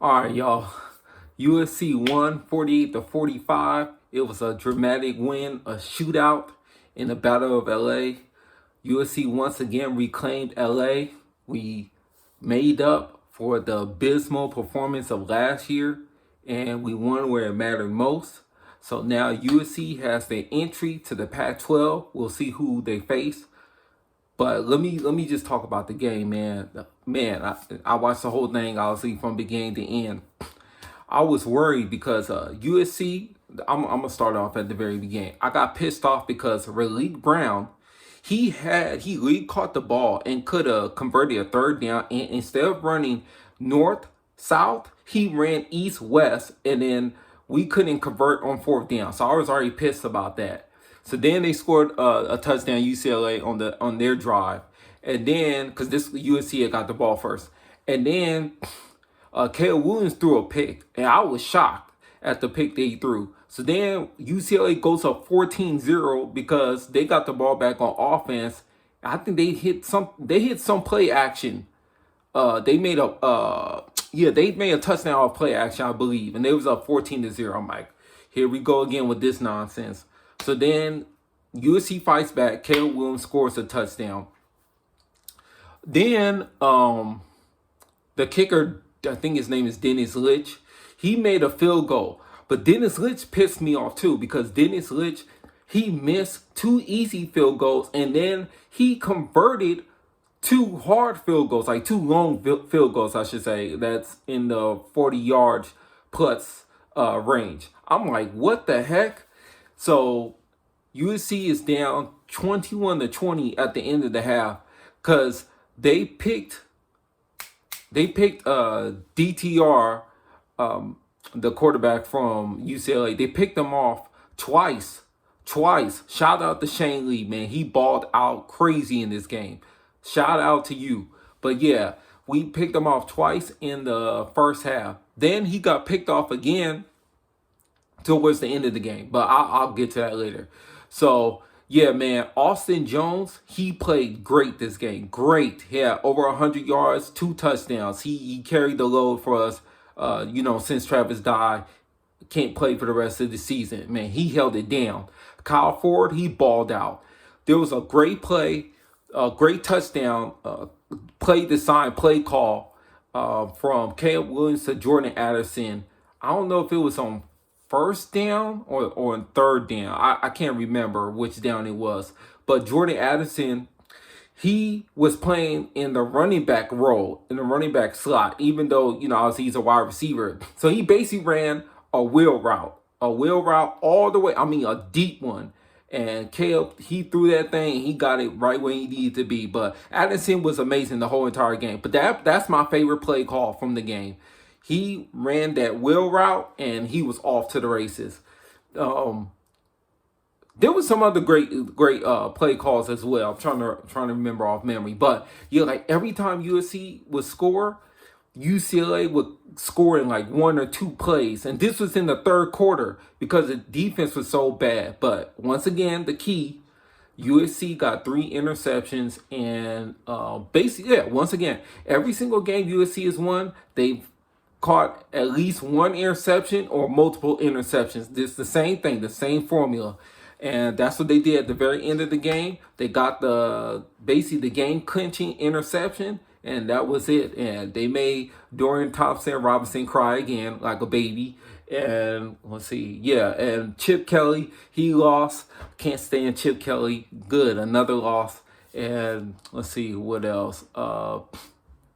All right, y'all. USC won 48-45. It was a dramatic win, a shootout in the Battle of LA. USC once again reclaimed LA. We made up for the abysmal performance of last year, and we won where it mattered most. So now USC has their entry to the Pac-12. We'll see who they face. But let me just talk about the game, man. Man, I watched the whole thing, obviously, from beginning to end. I was worried because USC. I'm gonna start off at the very beginning. I got pissed off because Raleigh Brown, he really caught the ball and could have converted a third down. And instead of running north south, he ran east west, and then we couldn't convert on fourth down. So I was already pissed about that. So then they scored a touchdown UCLA on their drive, and then because this USC had got the ball first, and then Caleb Williams threw a pick, and I was shocked at the pick that he threw. So then UCLA goes up 14-0 because they got the ball back on offense. I think they hit some play action. They made a touchdown off play action, I believe, and they was up 14-0. I'm like, here we go again with this nonsense. So then USC fights back. Caleb Williams scores a touchdown. Then the kicker, I think his name is Dennis Litch, he made a field goal. But Dennis Litch pissed me off too because Dennis Litch, he missed two easy field goals and then he converted two hard field goals, like two long field goals, I should say, that's in the 40 yards plus range. I'm like, what the heck? So USC is down 21-20 at the end of the half because they picked DTR, the quarterback from UCLA. They picked him off twice. Twice. Shout out to Shane Lee, man. He balled out crazy in this game. Shout out to you. But yeah, we picked him off twice in the first half. Then he got picked off again towards the end of the game. But I'll get to that later. So yeah, man, Austin Jones, he played great this game. Great. Yeah, over 100 yards, 2 touchdowns. He carried the load for us, since Travis died. Can't play for the rest of the season. Man, he held it down. Kyle Ford, he balled out. There was a great play, a great touchdown, play design, play call from Caleb Williams to Jordan Addison. I don't know if it was on first down or on third down. I can't remember which down it was. But Jordan Addison, he was playing in the running back role, in the running back slot, even though, obviously he's a wide receiver. So he basically ran a wheel route all the way. I mean, a deep one. And Caleb, he threw that thing. He got it right where he needed to be. But Addison was amazing the whole entire game. But that's my favorite play call from the game. He ran that wheel route, and he was off to the races. There was some other great play calls as well. I'm trying to remember off memory. But yeah, like every time USC would score, UCLA would score in like 1 or 2 plays. And this was in the third quarter because the defense was so bad. But once again, the key, USC got 3 interceptions. And basically, yeah, once again, every single game USC has won, they've caught at least 1 interception or multiple interceptions. This is the same thing, the same formula. And that's what they did at the very end of the game. They got basically the game clinching interception, and that was it. And they made Dorian Thompson-Robinson cry again like a baby. And let's see, yeah, and Chip Kelly, he lost. Can't stand Chip Kelly. Good, another loss. And let's see what else.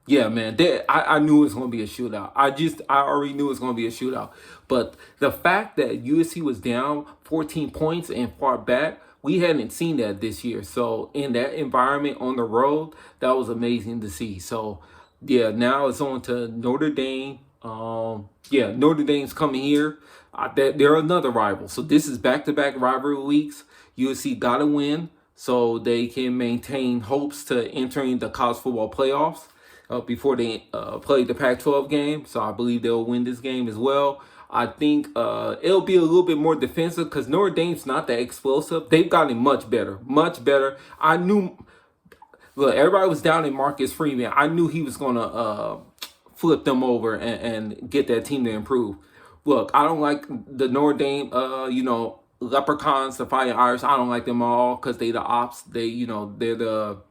Yeah, man, I knew it was going to be a shootout. I already knew it was going to be a shootout. But the fact that USC was down 14 points and far back, we hadn't seen that this year. So in that environment on the road, that was amazing to see. So yeah, now it's on to Notre Dame. Notre Dame's coming here. They're another rival. So this is back-to-back rivalry weeks. USC got to win so they can maintain hopes to entering the college football playoffs. Before they play the Pac-12 game. So I believe they'll win this game as well. I think it'll be a little bit more defensive because Notre Dame's not that explosive. They've gotten much better, much better. I knew, look, everybody was down in Marcus Freeman. I knew he was going to flip them over and get that team to improve. Look, I don't like the Notre Dame, Leprechauns, the Fighting Irish. I don't like them all because they the ops. They're the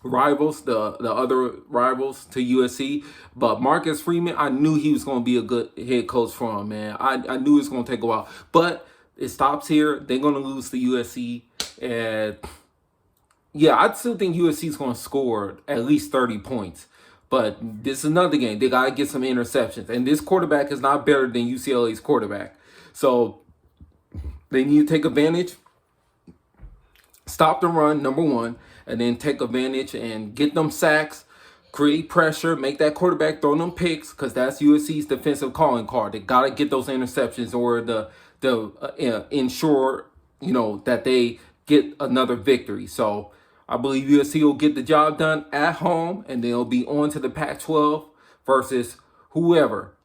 rivals, the other rivals to USC. But Marcus Freeman, I knew he was going to be a good head coach for him, man. I knew it was going to take a while. But it stops here. They're going to lose to USC. And yeah, I still think USC is going to score at least 30 points. But this is another game. They got to get some interceptions. And this quarterback is not better than UCLA's quarterback. So they need to take advantage. Stop the run, number one, and then take advantage and get them sacks, create pressure, make that quarterback throw them picks, because that's USC's defensive calling card. They got to get those interceptions or ensure, that they get another victory. So I believe USC will get the job done at home, and they'll be on to the Pac-12 versus whoever.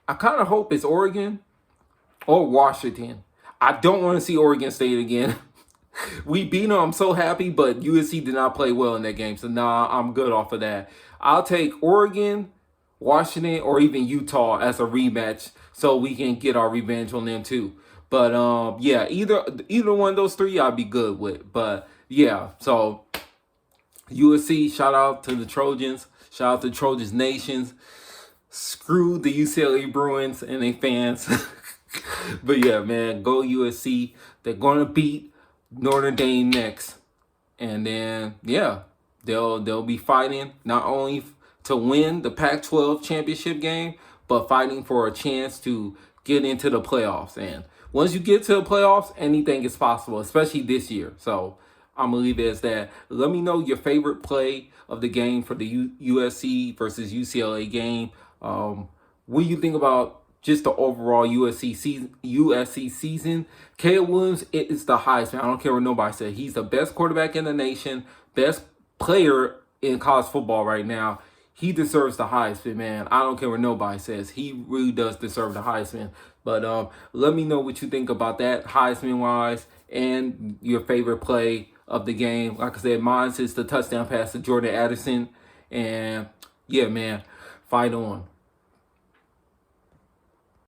I kind of hope it's Oregon or Washington. I don't want to see Oregon State again. We beat them. I'm so happy, but USC did not play well in that game. So, I'm good off of that. I'll take Oregon, Washington, or even Utah as a rematch so we can get our revenge on them too. But, either one of those three I'll be good with. But, yeah, so USC, shout out to the Trojans. Shout out to Trojans Nations. Screw the UCLA Bruins and their fans. But, yeah, man, go USC. They're going to beat Notre Dame next, and then they'll be fighting not only to win the Pac-12 championship game, but fighting for a chance to get into the playoffs. And once you get to the playoffs, anything is possible, especially this year. So I'm gonna leave it as that. Let me know your favorite play of the game for the USC versus UCLA game. What do you think about just the overall USC season? Caleb Williams is the Heisman. I don't care what nobody said. He's the best quarterback in the nation, best player in college football right now. He deserves the Heisman, man. I don't care what nobody says. He really does deserve the Heisman. But let me know what you think about that, Heisman-wise, and your favorite play of the game. Like I said, mine is the touchdown pass to Jordan Addison. And, yeah, man, fight on.